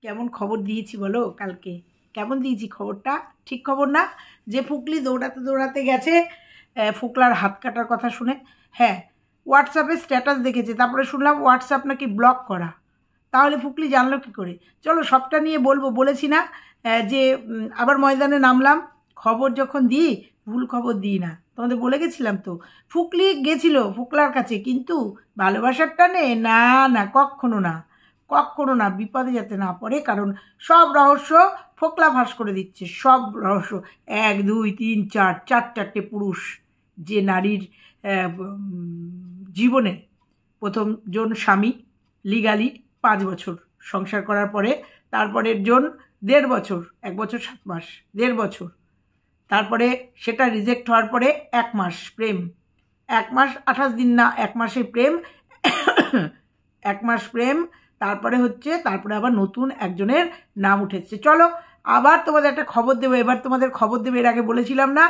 কেমন খবর দিয়েছি বলো কালকে? কেমন দিয়েছি খবরটা? ঠিক খবর না? যে ফুকলি দৌড়াতে দৌড়াতে গেছে ফুকলার হাত কাটার কথা শুনে, হ্যাঁ, হোয়াটসঅ্যাপে স্ট্যাটাস দেখেছে, তারপরে শুনলাম হোয়াটসঅ্যাপ নাকি ব্লক করা। তাহলে ফুকলি জানলো কী করে? চলো সবটা নিয়ে বলবো, বলেছি না যে আবার ময়দানে নামলাম। খবর যখন দিই ভুল খবর দিই না, তোমাদের বলে গেছিলাম তো। ফুকলি গেছিল ফুকলার কাছে, কিন্তু ভালোবাসার টানে না, না কখনো না, কখনো না, বিপদে যাতে না পড়ে, কারণ সব রহস্য ফোকলা ফাঁস করে দিচ্ছে। সব রহস্য 1 2 3 4 4 পুরুষ যে নারীর জীবনে প্রথম জন স্বামী লিগালি 5 বছর সংসার করার পরে, তারপরের জন 1.5 বছর, 1 বছর 7 মাস, 1.5 বছর, তারপরে সেটা রিজেক্ট হওয়ার পরে 1 মাস প্রেম, 1 মাস 28 দিন না, 1 মাসে প্রেম 1 মাস প্রেম, তারপরে হচ্ছে, তারপরে আবার নতুন একজনের নাম উঠেছে। চলো আবার তোমাদের একটা খবর দেবো, এবার তোমাদের খবর দেবো। এর আগে বলেছিলাম না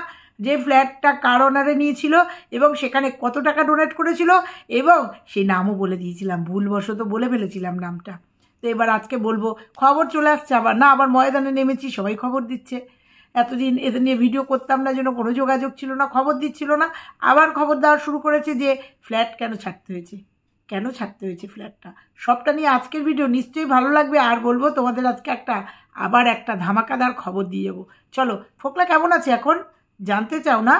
যে ফ্ল্যাটটা কার অনারে নিয়েছিল এবং সেখানে কত টাকা ডোনেট করেছিল, এবং সেই নামও বলে দিয়েছিলাম, ভুলবশত বলে ফেলেছিলাম নামটা। তো এবার আজকে বলবো, খবর চলে আসছে আবার, না আবার ময়দানে নেমেছি, সবাই খবর দিচ্ছে। এতদিন এদের নিয়ে ভিডিও করতাম না, জন্য কোনো যোগাযোগ ছিল না, খবর দিচ্ছিল না, আবার খবর দেওয়া শুরু করেছে যে ফ্ল্যাট কেন ছাড়তে হয়েছে, কেন ছাড়তে হয়েছে ফ্ল্যাটটা। সবটা নিয়ে আজকের ভিডিও নিশ্চয়ই ভালো লাগবে। আর বলবো তোমাদের আজকে আবার একটা ধামাকাদার খবর দিয়ে যাবো। চলো, ফোকলা কেমন আছে এখন জানতে চাও না?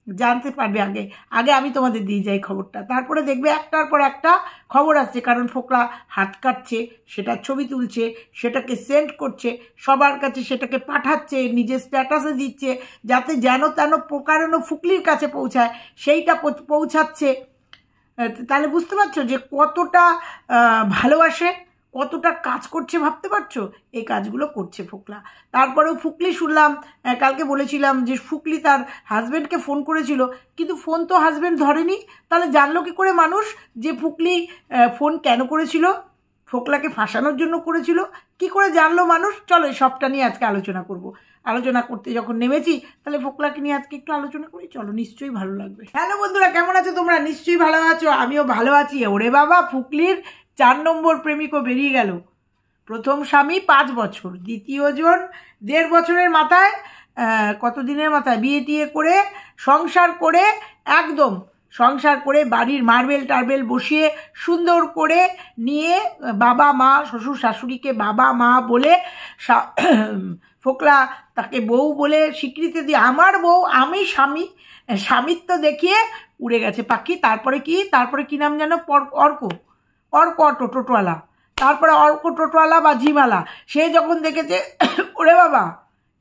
জানতে পারবে আগে, আগে আমি তোমাদের দিয়ে যাই খবরটা, তারপরে দেখবে একটার পর একটা খবর আসছে। কারণ ফোকলা হাত কাটছে, সেটার ছবি তুলছে, সেটাকে সেন্ড করছে সবার কাছে, সেটাকে পাঠাচ্ছে, নিজের স্ট্যাটাসে দিচ্ছে, যাতে যেন তেন প্রকারেণ ফুকলির কাছে পৌঁছায়, সেইটা পৌঁছাচ্ছে। তাহলে বুঝতে পারছো যে কতটা ভালোবাসে, কতটা কাজ করছে, ভাবতে পারছো? এই কাজগুলো করছে ফোকলা। তারপরেও ফুকলি শুনলাম, কালকে বলেছিলাম যে ফুকলি তার হাজব্যান্ডকে ফোন করেছিল, কিন্তু ফোন তো হাজব্যান্ড ধরেনি। তাহলে জানলো কী করে মানুষ যে ফুকলি ফোন কেন করেছিল? ফোকলাকে ফাঁসানোর জন্য করেছিল? কি করে জানলো মানুষ? চলো এই সবটা নিয়ে আজকে আলোচনা করব। আলোচনা করতে যখন নেমেছি, তাহলে ফোকলাকে নিয়ে আজকে একটু আলোচনা করি। চলো, নিশ্চয়ই ভালো লাগবে। হ্যালো বন্ধুরা, কেমন আছো তোমরা? নিশ্চয়ই ভালো আছো, আমিও ভালো আছি। ওরে বাবা, ফুকলির 4 নম্বর প্রেমিকও বেরিয়ে গেল। প্রথম স্বামী 5 বছর, দ্বিতীয় জন 1.5 বছরের মাথায়, কত দিনের মাথায় বিয়ে টিয়ে করে সংসার করে, একদম সংসার করে বাড়ির মার্বেল টার্বেল বসিয়ে সুন্দর করে নিয়ে, বাবা মা শ্বশুর শাশুড়িকে বাবা মা বলে, ফোকলা তাকে বউ বলে স্বীকৃতি দিয়ে, আমার বউ আমি স্বামী, স্বামিত্ব দেখিয়ে উড়ে গেছে পাখি। তারপরে কি নাম যেন? অর্ক টোটোওয়ালা। তারপরে অর্ক টোটোওয়ালা বা জিমালা, সে যখন দেখেছে ওরে বাবা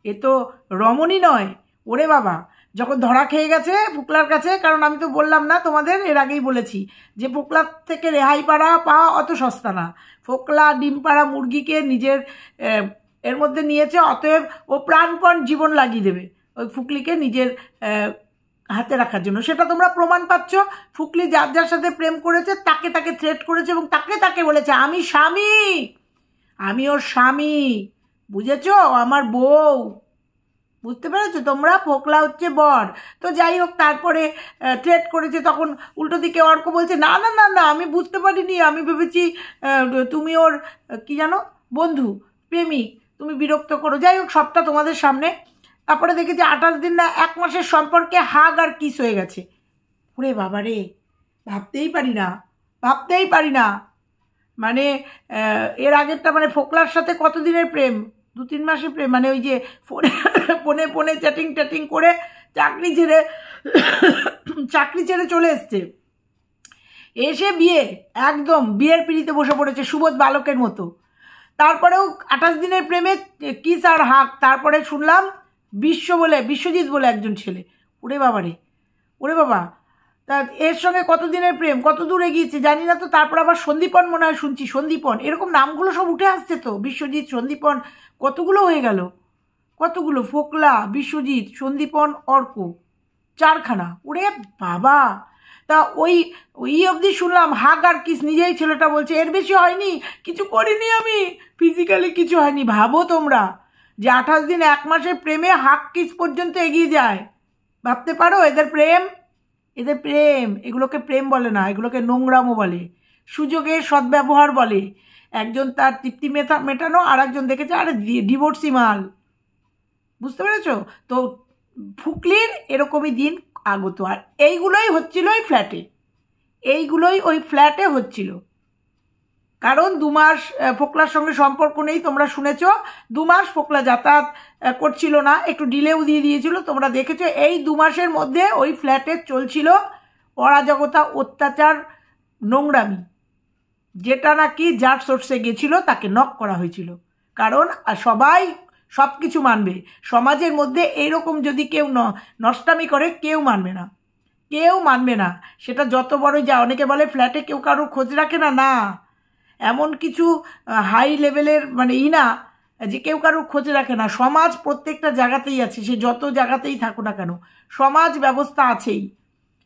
এ তো রমণী নয়, ওরে বাবা, যখন ধরা খেয়ে গেছে ফোকলার কাছে, কারণ আমি তো বললাম না তোমাদের, এর আগেই বলেছি যে ফোকলার থেকে রেহাই পাওয়া অত সস্তা না। ফোকলা ডিম পাড়া মুরগিকে নিজের এর মধ্যে নিয়েছে, অতএব ও প্রাণপণ জীবন লাগিয়ে দেবে ওই ফুকলিকে নিজের হাতে রাখার জন্য। সেটা তোমরা প্রমাণ পাচ্ছ। ফুকলি যার যার সাথে প্রেম করেছে তাকে তাকে থ্রেট করেছে, এবং তাকে তাকে বলেছে আমি স্বামী, আমি ওর স্বামী, বুঝেছো? আমার বউ, বুঝতে পেরেছো তোমরা? ফোকলা হচ্ছে বর। তো যাই হোক, তারপরে থ্রেট করেছে, তখন উল্টো দিকে অর্ক বলছে না না না না, আমি বুঝতে পারিনি, আমি ভেবেছি তুমি ওর কি জানো বন্ধু, প্রেমিক, তুমি বিরক্ত করো। যাই হোক, সবটা তোমাদের সামনে। তারপরে দেখেছি 28 দিন না 1 মাসের সম্পর্কে হাগ আর কিস হয়ে গেছে। ওরে বাবা রে, ভাবতেই পারি না। মানে এর আগেরটা, মানে ফোকলার সাথে কত দিনের প্রেম? 2-3 মাসের প্রেম, মানে ওই যে ফোনে চ্যাটিং করে চাকরি ছেড়ে চলে এসে বিয়ে, একদম বিয়ের পিড়িতে বসে পড়েছে সুবোধ বালকের মতো। তারপরেও 28 দিনের প্রেমে কিস আর হাক। তারপরে শুনলাম বিশ্বজিৎ বলে একজন ছেলে, ওরে বাবা রে, ওরে বাবা, তা এর সঙ্গে কত দিনের প্রেম, কত দূর এগিয়েছে জানি না তো। তারপর আবার সন্দীপন মনে হয় শুনছি, সন্দীপন, এরকম নামগুলো সব উঠে আসছে তো, বিশ্বজিৎ, সন্দীপন, কতগুলো হয়ে গেল, কতগুলো, ফোকলা, বিশ্বজিৎ, সন্দীপন, অর্ক, 4খানা, ওরে বাবা। তা ওই অবধি শুনলাম হাগ আর কিস, নিজেই ছেলেটা বলছে এর বেশি হয়নি, কিছু করিনি আমি, ফিজিক্যালি কিছু হয়নি। ভাবো তোমরা যে 28 দিন 1 মাসের প্রেমে হাগ কিস পর্যন্ত এগিয়ে যায়। ভাবতে পারো এদের প্রেম, এগুলোকে প্রেম বলে না, এগুলোকে নোংরামো বলে, সুযোগের সদ্ব্যবহার বলে। একজন তার তৃপ্তি মেটানো, আর একজন দেখেছে আরে ডিভোর্সি মাল। বুঝতে পেরেছো? তো ফুকলির এরকমই দিন আগত। আর এইগুলোই হচ্ছিল ওই ফ্ল্যাটে, এইগুলোই ওই ফ্ল্যাটে হচ্ছিল। কারণ 2 মাস ফোকলার সঙ্গে সম্পর্ক নেই, তোমরা শুনেছ। 2 মাস ফোকলা যাতায়াত করছিল না, একটু ডিলেও দিয়ে দিয়েছিল, তোমরা দেখেছো। এই 2 মাসের মধ্যে ওই ফ্ল্যাটে চলছিল অরাজকতা, অত্যাচার, নোংরামি, যেটা নাকি যার সোর্সে গেছিল তাকে নক করা হয়েছিল। কারণ সবাই সব কিছু মানবে, সমাজের মধ্যে এইরকম যদি কেউ নষ্টামি করে কেউ মানবে না, কেউ মানবে না। সেটা যত বড়ই যা, অনেকে বলে ফ্ল্যাটে কেউ কারোর খোঁজ রাখে না, না এমন কিছু হাই লেভেলের মানে না যে কেউ কারোর খোঁজ রাখে না। সমাজ প্রত্যেকটা জায়গাতেই আছে, সে যত জায়গাতেই থাকুক না কেন, সমাজ ব্যবস্থা আছেই।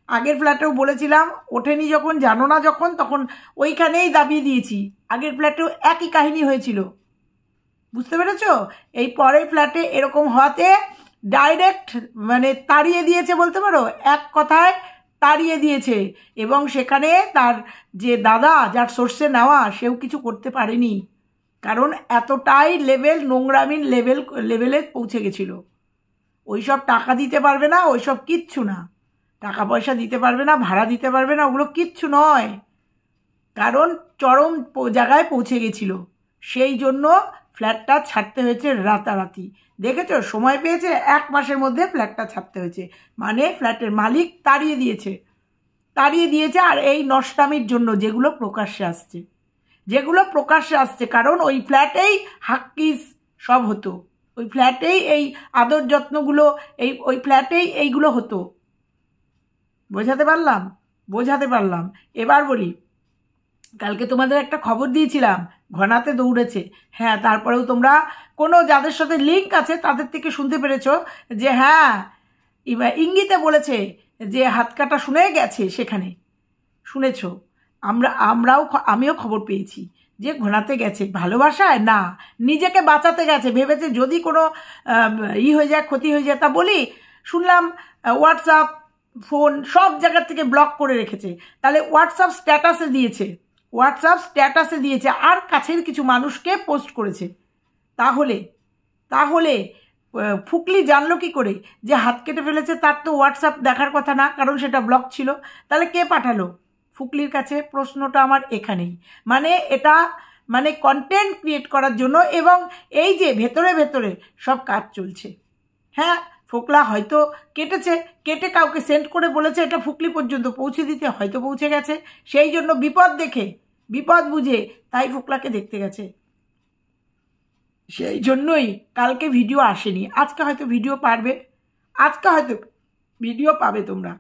আগের ফ্ল্যাটেও বলেছিলাম, ওঠেনি যখন, জানো না যখন, তখন ওইখানেই দাবিয়ে দিয়েছি। আগের ফ্ল্যাটেও একই কাহিনী হয়েছিল, বুঝতে পেরেছ? এই পরের ফ্ল্যাটে এরকম হওয়াতে ডাইরেক্ট মানে তাড়িয়ে দিয়েছে বলতে পারো, এক কথায় তাড়িয়ে দিয়েছে। এবং সেখানে তার যে দাদা, যার সোর্সে নেওয়া, সেও কিছু করতে পারেনি। কারণ এতটাই লেভেল, নোংরামির লেভেলে পৌঁছে গেছিল। ওইসব টাকা দিতে পারবে না, ওইসব কিচ্ছু না, টাকা পয়সা দিতে পারবে না, ভাড়া দিতে পারবে না, ওগুলো কিচ্ছু নয়। কারণ চরম জায়গায় পৌঁছে গেছিল, সেই জন্য ফ্ল্যাটটা ছাড়তে হয়েছে রাতারাতি। দেখেছো, সময় পেয়েছে, 1 মাসের মধ্যে ফ্ল্যাটটা ছাড়তে হয়েছে। মানে ফ্ল্যাটের মালিক তাড়িয়ে দিয়েছে। আর এই নষ্টামির জন্য যেগুলো প্রকাশ্যে আসছে, কারণ ওই ফ্ল্যাটেই হাক্কিস সব হতো, ওই ফ্ল্যাটেই এই আদর যত্নগুলো, ওই ফ্ল্যাটেই এইগুলো হতো। বোঝাতে পারলাম? এবার বলি, কালকে তোমাদের একটা খবর দিয়েছিলাম, ঘনাতে দৌড়েছে। হ্যাঁ, তারপরেও তোমরা কোনো যাদের সাথে লিঙ্ক আছে তাদের থেকে শুনতে পেরেছো যে হ্যাঁ, ইঙ্গিতে বলেছে যে হাত কাটা শুনে গেছে, সেখানে শুনেছো। আমিও খবর পেয়েছি যে ঘনাতে গেছে। ভালোবাসায় না, নিজেকে বাঁচাতে গেছে, ভেবেছে যদি কোনো হয়ে যায়, ক্ষতি হয়ে যায়। তা বলি, শুনলাম হোয়াটসঅ্যাপ, ফোন সব জায়গা থেকে ব্লক করে রেখেছে। তাহলে হোয়াটসঅ্যাপ স্ট্যাটাসে দিয়েছে আর কাছের কিছু মানুষকে পোস্ট করেছে। তাহলে ফুকলি জানলো কি করে যে হাত কেটে ফেলেছে? তার তো হোয়াটসঅ্যাপ দেখার কথা না, কারণ সেটা ব্লক ছিল। তাহলে কে পাঠালো ফুকলির কাছে? প্রশ্নটা আমার এখানেই। মানে এটা কন্টেন্ট ক্রিয়েট করার জন্য, এবং এই যে ভেতরে সব কাজ চলছে। হ্যাঁ, ফোকলা হয়তো কেটে কাউকে সেন্ড করে বলেছে এটা ফুকলি পর্যন্ত পৌঁছে দিতে, হয়তো পৌঁছে গেছে। সেই জন্য বিপদ বুঝে তাই ফোকলাকে দেখতে গেছে। সেই জন্যই কালকে ভিডিও আসেনি। আজকে হয়তো ভিডিও পাবে তোমরা।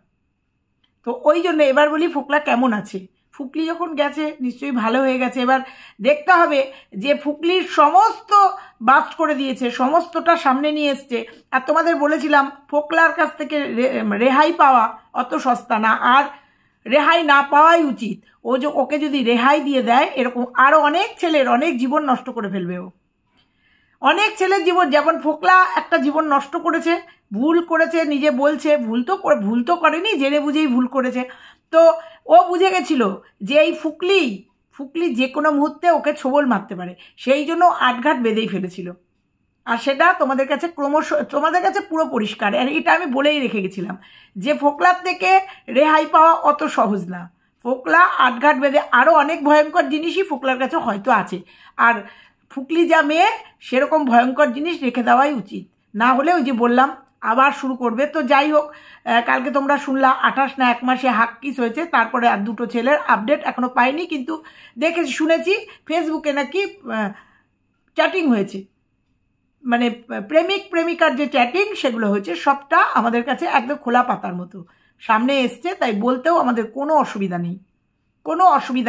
তো ওই জন্য এবার বলি, ফোকলা কেমন আছে? ফুকলি যখন গেছে নিশ্চয়ই ভালো হয়ে গেছে। এবার দেখতে হবে যে ফুকলির সমস্ত বাস্ট করে দিয়েছে, সমস্তটা সামনে নিয়ে এসছে। আর তোমাদের বলেছিলাম ফোকলার কাছ থেকে রেহাই পাওয়া অত সস্তা না, আর রেহাই না পাওয়াই উচিত। ওকে যদি রেহাই দিয়ে দেয়, এরকম আরও অনেক ছেলের অনেক জীবন নষ্ট করে ফেলবে। অনেক ছেলের জীবন, যেমন ফোকলা একটা জীবন নষ্ট করেছে, ভুল করেছে, নিজে বলছে ভুল তো করেনি, জেনে বুঝেই ভুল করেছে। তো ও বুঝে গেছিল যে এই ফুকলি যে কোনো মুহূর্তে ওকে ছোবল মারতে পারে, সেই জন্য আটঘাট বেঁধেই ফেলেছিল। আর সেটা তোমাদের কাছে পুরো পরিষ্কার। আর এটা আমি বলেই রেখে গেছিলাম যে ফোকলার থেকে রেহাই পাওয়া অত সহজ না। ফোকলা আটঘাট বেঁধে আরও অনেক ভয়ঙ্কর জিনিসই ফোকলার কাছে হয়তো আছে। আর ফুকলি যা মেয়ে, সেরকম ভয়ঙ্কর জিনিস রেখে দেওয়াই উচিত, না হলে ওই যে বললাম আবার শুরু করবে। তো যাই হোক, কালকে তোমরা শুনলা 28 না 1 মাসে হাক্কিস হয়েছে। তারপরে আর 2টো ছেলের আপডেট এখনও পাইনি, কিন্তু শুনেছি ফেসবুকে নাকি চ্যাটিং হয়েছে, মানে প্রেমিকার যে চ্যাটিং সেগুলো হয়েছে। সবটা আমাদের কাছে একদম খোলা পাতার মতো সামনে এসছে, তাই বলতেও আমাদের কোনো অসুবিধা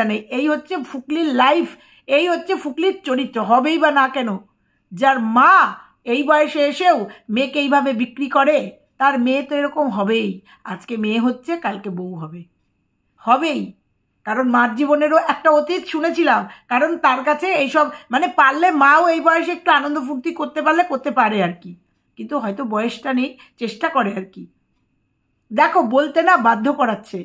নেই। এই হচ্ছে ফুকলির লাইফ, এই হচ্ছে ফুকলির চরিত্র। হবেই বা না কেন? যার মা এই বয়সে এসেও মেয়েকে এইভাবে বিক্রি করে, তার মেয়ে তো এরকম হবেই। আজকে মেয়ে হচ্ছে, কালকে বউ হবেই। কারণ মার জীবনেরও একটা অতীত শুনেছিলাম। কারণ তার কাছে এইসব পারলে মাও এই বয়সে একটু আনন্দ ফুর্তি করতে পারে আর কি, কিন্তু হয়তো বয়সটা নেই, চেষ্টা করে আর কি। দেখো, বলতে না বাধ্য করাচ্ছে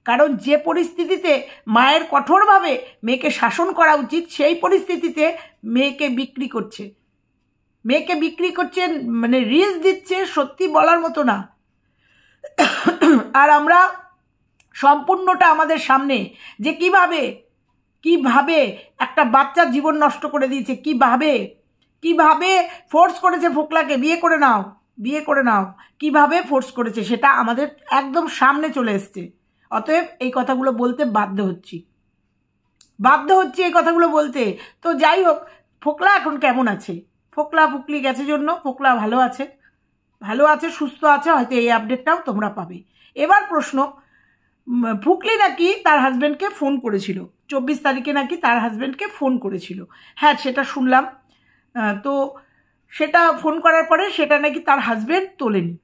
কারণ যে পরিস্থিতিতে মায়ের কঠোরভাবে মেয়েকে শাসন করা উচিত সেই পরিস্থিতিতে মেয়েকে বিক্রি করছে, মানে রিস্ক দিচ্ছে, সত্যি বলার মতো না। আর আমরা সম্পূর্ণটা আমাদের সামনে যে কিভাবে একটা বাচ্চার জীবন নষ্ট করে দিয়েছে, কিভাবে ফোর্স করেছে ফোকলাকে বিয়ে করে নাও, কিভাবে ফোর্স করেছে সেটা আমাদের একদম সামনে চলে এসছে। অতএব এই কথাগুলো বলতে বাধ্য হচ্ছি এই কথাগুলো বলতে। তো যাই হোক, ফোকলা এখন কেমন আছে? ফুকলি গেছে জন্য ফোকলা ভালো আছে, সুস্থ আছে, হয়তো এই আপডেটটাও তোমরা পাবে। এবার প্রশ্ন, ফুকলি নাকি তার হাজব্যান্ডকে ফোন করেছিল, 24 তারিখে নাকি তার হাজব্যান্ডকে ফোন করেছিল। হ্যাঁ, সেটা শুনলাম। তো সেটা ফোন করার পরে সেটা নাকি তার হাজব্যান্ড তোলেনি,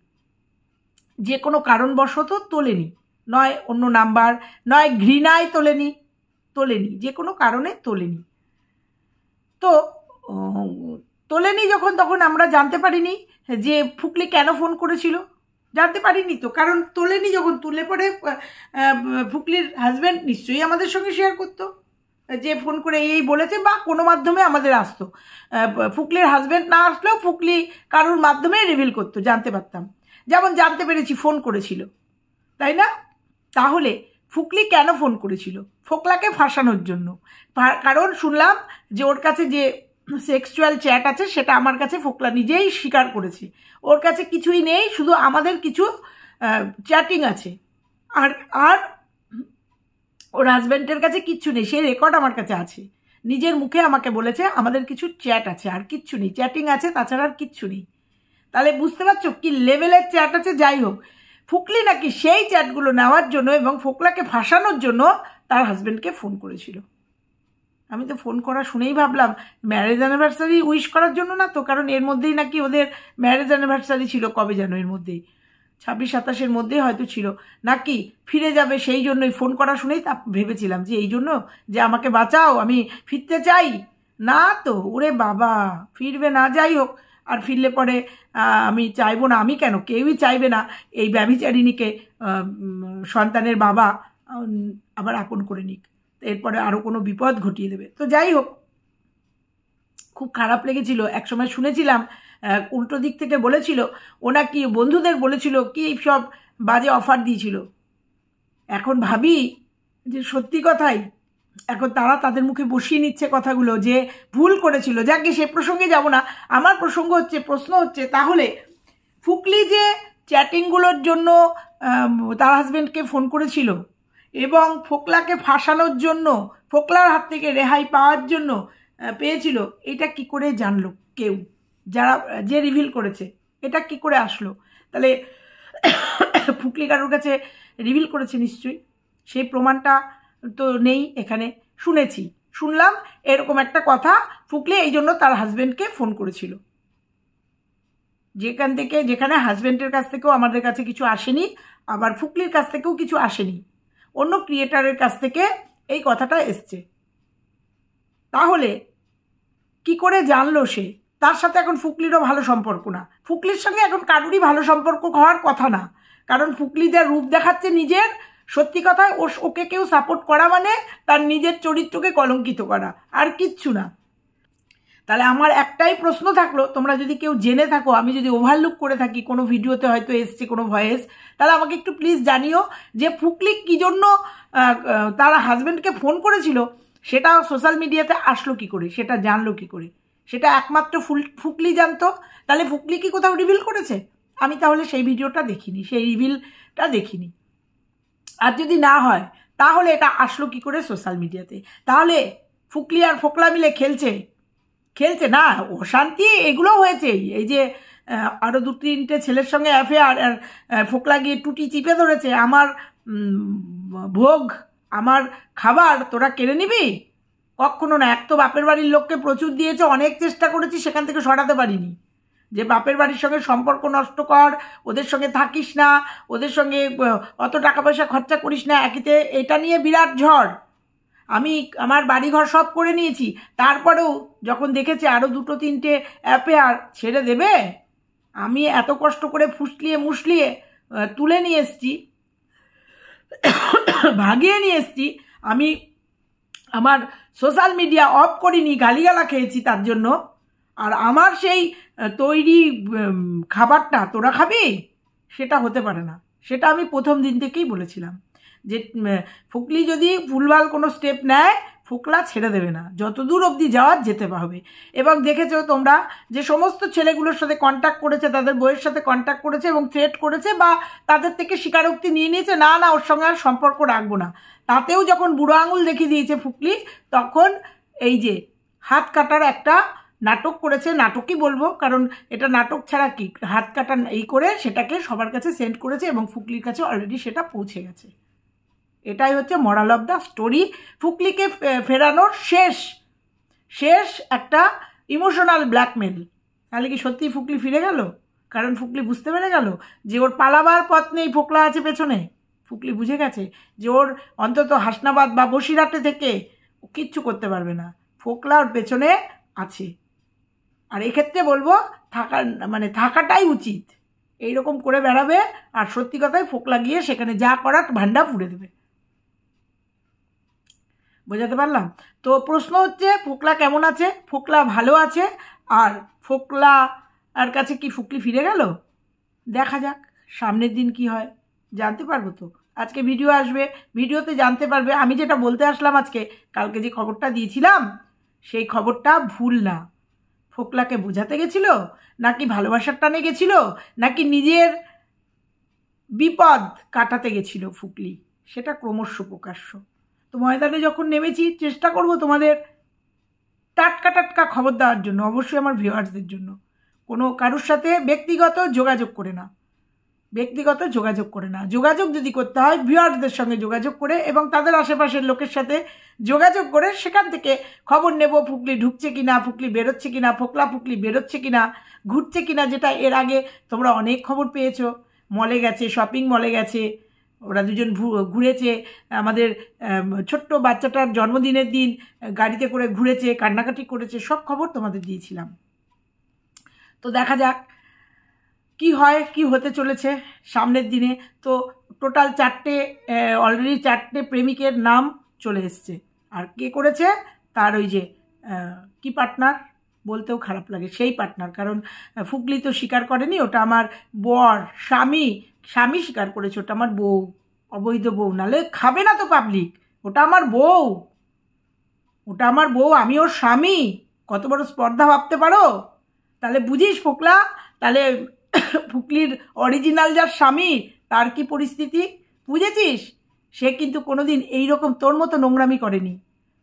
যে কোনো কারণবশত তোলেনি, নয় অন্য নাম্বার, নয় ঘৃণায় তোলেনি, যে কোনো কারণে তোলেনি। তো তোলেনি যখন, তখন আমরা জানতে পারিনি যে ফুকলি কেন ফোন করেছিল, জানতে পারিনি তো, কারণ তোলেনি যখন। তুলে পরে ফুকলির হাজব্যান্ড নিশ্চয়ই আমাদের সঙ্গে শেয়ার করতো যে ফোন করে এই বলেছে, বা কোনো মাধ্যমে আমাদের আসতো। ফুকলির হাজব্যান্ড না আসলেও ফুকলি কারোর মাধ্যমে রিভিল করতো, জানতে পারতাম। যেমন জানতে পেরেছি ফোন করেছিল, তাই না? তাহলে ফুকলি কেন ফোন করেছিল? ফোকলাকে ফাঁসানোর জন্য। কারণ শুনলাম যে ওর কাছে যে সেক্সুয়াল চ্যাট আছে সেটা আমার কাছে ফোকলা নিজেই স্বীকার করেছে। ওর কাছে কিছুই নেই, শুধু আমাদের কিছু চ্যাটিং আছে, আর ওর হাজব্যান্ডের কাছে কিচ্ছু নেই। সেই রেকর্ড আমার কাছে আছে, নিজের মুখে আমাকে বলেছে আমাদের কিছু চ্যাট আছে, আর কিচ্ছু নেই, চ্যাটিং আছে, তাছাড়া আর কিচ্ছু নেই। তাহলে বুঝতে পারছো কি লেভেলের চ্যাট আছে। যাই হোক, ফুকলি নাকি সেই চ্যাটগুলো নেওয়ার জন্য এবং ফোকলাকে ফাঁসানোর জন্য তার হাজব্যান্ডকে ফোন করেছিল। আমি তো ফোন করা শুনেই ভাবলাম ম্যারেজ অ্যানিভার্সারি উইশ করার জন্য না তো, কারণ এর মধ্যেই নাকি ওদের ম্যারেজ অ্যানিভার্সারি ছিল, কবে যেন এর মধ্যেই 26-27 মধ্যেই হয়তো ছিল, নাকি ফিরে যাবে, সেই জন্যই ফোন করা শুনেই তা ভেবেছিলাম যে এই জন্য যে আমাকে বাঁচাও, আমি ফিরতে চাই। না তো, ওরে বাবা, ফিরবে না। যাই হোক, আর ফিরলে পরে আমি চাইবো না, আমি কেন, কেউই চাইবে না এই ব্যভিচারিণীকে সন্তানের বাবা আবার আপন করে নিক, এরপরে আরও কোনো বিপদ ঘটিয়ে দেবে। তো যাই হোক, খুব খারাপ লেগেছিল। একসময় শুনেছিলাম উল্টো দিক থেকে বলেছিল ও নাকি বন্ধুদের বলেছিল কি সব বাজে অফার দিয়েছিল। এখন ভাবি যে সত্যি কথাই এখন তারা তাদের মুখে বসিয়ে নিচ্ছে কথাগুলো, যে ভুল করেছিল। যাকে সে প্রসঙ্গে যাব না, আমার প্রশ্ন হচ্ছে তাহলে ফুকলি যে চ্যাটিংগুলোর জন্য তার হাজব্যান্ডকে ফোন করেছিল এবং ফোকলাকে ফাঁসানোর জন্য, ফোকলার হাত থেকে রেহাই পাওয়ার জন্য পেয়েছিল, এটা কি করে জানলো কেউ, যে রিভিল করেছে, এটা কি করে আসলো? তাহলে ফুকলি কারোর কাছে রিভিল করেছে নিশ্চয়ই, সেই প্রমাণটা তো নেই এখানে। শুনলাম এরকম একটা কথা, ফুকলি এই জন্য তার হাজব্যান্ডকে ফোন করেছিল, যেখানে হাজব্যান্ডের কাছ থেকেও আমাদের কাছে কিছু আসেনি, আবার ফুকলির কাছ থেকেও কিছু আসেনি, অন্য ক্রিয়েটারের কাছ থেকে এই কথাটা এসছে। তাহলে কি করে জানলো সে? তার সাথে এখন ফুকলিরও ভালো সম্পর্ক না, ফুকলির সঙ্গে এখন কারোরই ভালো সম্পর্ক হওয়ার কথা না, কারণ ফুকলি যা রূপ দেখাচ্ছে নিজের, সত্যি কথায় ওকে কেউ সাপোর্ট করা মানে তার নিজের চরিত্রকে কলঙ্কিত করা, আর কিচ্ছু না। তাহলে আমার একটাই প্রশ্ন থাকলো, তোমরা যদি কেউ জেনে থাকো, আমি যদি ওভারলুক করে থাকি, কোনো ভিডিওতে হয়তো এসছে কোনো ভয়েস, তাহলে আমাকে একটু প্লিজ জানিও যে ফুকলি কী জন্য তার হাজব্যান্ডকে ফোন করেছিল, সেটা সোশ্যাল মিডিয়াতে আসলো কি করে, সেটা জানলো কি করে, সেটা একমাত্র ফুকলি জানতো। তাহলে ফুকলি কি কোথাও রিভিল করেছে? আমি তাহলে সেই ভিডিওটা দেখিনি, সেই রিভিলটা দেখিনি। আর যদি না হয় তাহলে এটা আসলো কি করে সোশ্যাল মিডিয়াতে? তাহলে ফুকলি আর ফোকলা মিলে খেলছে না, অশান্তি এগুলো হয়েছে। এই যে আরও 2-3টে ছেলের সঙ্গে অ্যাফেয়ার, আর ফোকলা গিয়ে টুটি চিপে ধরেছে, আমার ভোগ, আমার খাবার তোরা কেড়ে নিবি, কখনো না। এক তো বাপের বাড়ির লোককে প্রচুর দিয়েছে, অনেক চেষ্টা করেছি, সেখান থেকে সরাতে পারিনি, যে বাপের বাড়ির সঙ্গে সম্পর্ক নষ্ট কর, ওদের সঙ্গে থাকিস না, ওদের সঙ্গে অত টাকা পয়সা খরচা করিস না, একিতে এটা নিয়ে বিরাট ঝড়। আমি আমার বাড়িঘর সব করে নিয়েছি, তারপরেও যখন দেখেছে আরও 2-3টে অ্যাফেয়ার, ছেড়ে দেবে? আমি এত কষ্ট করে ফুসলিয়ে মুসলিয়ে তুলে নিয়ে এসছি, ভাগিয়ে নিয়ে এসেছি, আমি আমার সোশ্যাল মিডিয়া অফ করিনি, গালিগালা খেয়েছি তার জন্য, আর আমার সেই তৈরি খাবারটা তোরা খাবি, সেটা হতে পারে না। সেটা আমি প্রথম দিন থেকেই বলেছিলাম যে ফুকলি যদি ভুলভাল কোনো স্টেপ নেয়, ফোকলা ছেড়ে দেবে না, যত দূর অবধি যাওয়ার যেতে হবে। এবং দেখেছো তোমরা যে সমস্ত ছেলেগুলোর সাথে কন্ট্যাক্ট করেছে, তাদের বইয়ের সাথে কন্ট্যাক্ট করেছে এবং থ্রেট করেছে বা তাদের থেকে স্বীকারোক্তি নিয়ে নিয়েছে, না না ওর সঙ্গে আর সম্পর্ক রাখবো না। তাতেও যখন বুড়ো আঙুল দেখিয়ে দিয়েছে ফুকলি, তখন এই যে হাত কাটার একটা নাটক করেছে, নাটকই বলবো কারণ এটা নাটক ছাড়া কি, হাত কাটা এই করে সেটাকে সবার কাছে সেন্ড করেছে এবং ফুকলির কাছে অলরেডি সেটা পৌঁছে গেছে। এটাই হচ্ছে মরাল অফ দ্য স্টোরি। ফুকলিকে ফেরানোর শেষ একটা ইমোশনাল ব্ল্যাকমেল। তাহলে কি সত্যিই ফুকলি ফিরে গেল? কারণ ফুকলি বুঝতে পেরে গেল যে ওর পালাবার পথ নেই, ফোকলা আছে পেছনে। ফুকলি বুঝে গেছে যে ওর অন্তত হাসনাবাদ বা বসিরহাটে থেকে কিচ্ছু করতে পারবে না, ফোকলা ওর পেছনে আছে। আর এক্ষেত্রে বলবো থাকাটাই উচিত। এইরকম করে বেড়াবে আর সত্যি কথাই ফোকলা গিয়ে সেখানে যা করার ভান্ডা ফুড়ে দেবে। বোঝাতে পারলাম? তো প্রশ্ন হচ্ছে ফোকলা কেমন আছে? ফোকলা ভালো আছে। আর ফোকলা আর কাছে কি ফুকলি ফিরে গেল? দেখা যাক সামনের দিন কি হয়, জানতে পারবো তো। আজকে ভিডিও আসবে, ভিডিওতে জানতে পারবে। আমি যেটা বলতে আসলাম আজকে, কালকে যে খবরটা দিয়েছিলাম সেই খবরটা ভুল না। ফোকলাকে বোঝাতে গেছিল, নাকি ভালোবাসার টানে গেছিল, নাকি নিজের বিপদ কাটাতে গেছিল ফুকলি, সেটা ক্রমশ প্রকাশ্য। তো ময়দানে যখন নেমেছি চেষ্টা করব তোমাদের টাটকা খবর দেওয়ার জন্য, অবশ্যই আমার ভিউয়ার্সদের জন্য। কোনো কারোর সাথে ব্যক্তিগত যোগাযোগ করে না, যোগাযোগ যদি করতে হয় ভিউয়ার্সদের সঙ্গে যোগাযোগ করে এবং তাদের আশেপাশের লোকের সাথে যোগাযোগ করে সেখান থেকে খবর নেব ফুকলি ঢুকছে কিনা, ফুকলি বেরোচ্ছে কিনা, ফুকলি বেরোচ্ছে কিনা, ঘুরছে কিনা, যেটা এর আগে তোমরা অনেক খবর পেয়েছো। মলে গেছে, শপিং মলে গেছে, ওরা দুজন ঘুরেছে, আমাদের ছোট্ট বাচ্চাটার জন্মদিনের দিন গাড়িতে করে ঘুরেছে, কান্নাকাটি করেছে, সব খবর তোমাদের দিয়েছিলাম। তো দেখা যাক কি হয়, কি হতে চলেছে সামনের দিনে। তো টোটাল অলরেডি 4টে প্রেমিকের নাম চলে এসছে। আর কে করেছে তার ওই যে কি পার্টনার বলতেও খারাপ লাগে, সেই পার্টনার। কারণ ফুকলি তো স্বীকার করেনি, ওটা আমার বর, স্বামী স্বীকার করেছে, ওটা আমার বউ, অবৈধ বউ, নালে খাবে না তো পাবলিক। ওটা আমার বউ, আমি ওর স্বামী। কত বড় স্পর্ধা ভাবতে পারো? তাহলে বুঝিস ফোকলা, তাহলে ফুকলির অরিজিনাল যার স্বামী তার কি পরিস্থিতি বুঝেছিস? সে কিন্তু কোনোদিন এইরকম তোর মতো নোংরামি করেনি।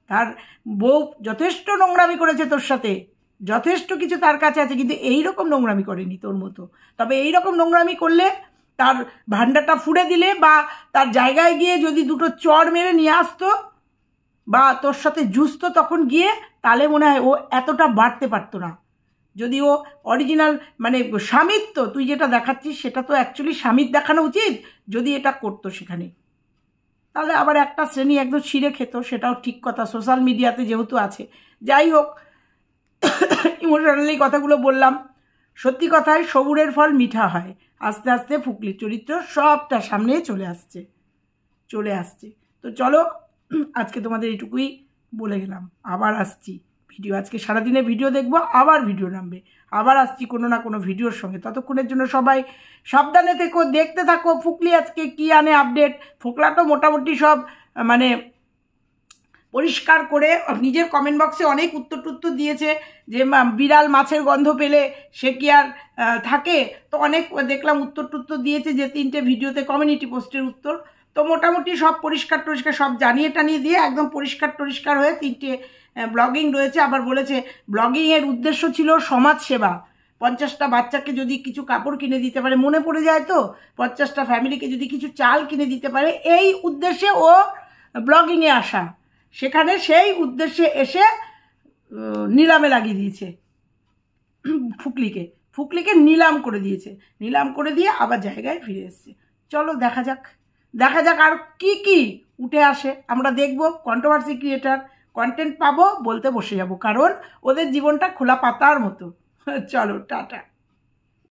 তার বউ যথেষ্ট নোংরামি করেছে তোর সাথে, যথেষ্ট কিছু তার কাছে আছে, কিন্তু এইরকম নোংরামি করেনি তোর মতো। তবে এইরকম নোংরামি করলে, তার ভান্ডাটা ফুড়ে দিলে বা তার জায়গায় গিয়ে যদি দুটো চড় মেরে নিয়ে আসতো বা তোর সাথে জুসতো তখন গিয়ে, তাহলে মনে হয় ও এতটা বাড়তে পারতো না। যদি ও অরিজিনাল স্বামিত্ব তুই যেটা দেখাচ্ছিস সেটা তো অ্যাকচুয়ালি স্বামীর দেখানো উচিত। যদি এটা করতো সেখানে, তাহলে আবার একটা শ্রেণী একদম ছিঁড়ে খেত, সেটাও ঠিক কথা, সোশ্যাল মিডিয়াতে যেহেতু আছে। যাই হোক, ইমোশনালি কথাগুলো বললাম। সত্যি কথায় সবুরের ফল মিঠা হয়। আস্তে আস্তে ফুকলির চরিত্র সবটা সামনে চলে আসছে। তো চলো, আজকে তোমাদের এইটুকুই বলে গেলাম। আবার আসছি ভিডিও, আজকে সারাদিনে ভিডিও দেখবো, আবার ভিডিও নামবে, আবার আসছি কোনো না কোনো ভিডিওর সঙ্গে। ততক্ষণের জন্য সবাই সাবধানে থেকো, দেখতে থাকো ফুকলি আজকে কি আনে আপডেট। ফোকলা তো মোটামুটি সব পরিষ্কার করে নিজের কমেন্ট বক্সে অনেক উত্তর দিয়েছে যে বিড়াল মাছের গন্ধ পেলে সে কি আর থাকে, তো অনেক দেখলাম উত্তর দিয়েছে যে 3টে ভিডিওতে কমিউনিটি পোস্টের উত্তর। তো মোটামুটি সব পরিষ্কার সব জানিয়ে দিয়ে একদম পরিষ্কার হয়ে 3টে ব্লগিং রয়েছে। আবার বলেছে ব্লগিংয়ের উদ্দেশ্য ছিল সমাজসেবা। 50টা বাচ্চাকে যদি কিছু কাপড় কিনে দিতে পারে, মনে পড়ে যায় তো, 50টা ফ্যামিলিকে যদি কিছু চাল কিনে দিতে পারে, এই উদ্দেশ্যে ও ব্লগিংয়ে আসা। সেখানে সেই উদ্দেশ্যে এসে নিলামে লাগিয়ে দিয়েছে ফুকলিকে নিলাম করে দিয়ে আবার জায়গায় ফিরে এসছে। চলো দেখা যাক আর কি উঠে আসে, আমরা দেখবো। কন্ট্রোভার্সি ক্রিয়েটার কন্টেন্ট পাবো, বলতে বসে যাবো, কারণ ওদের জীবনটা খোলা পাতার মতো। চলো টাটা।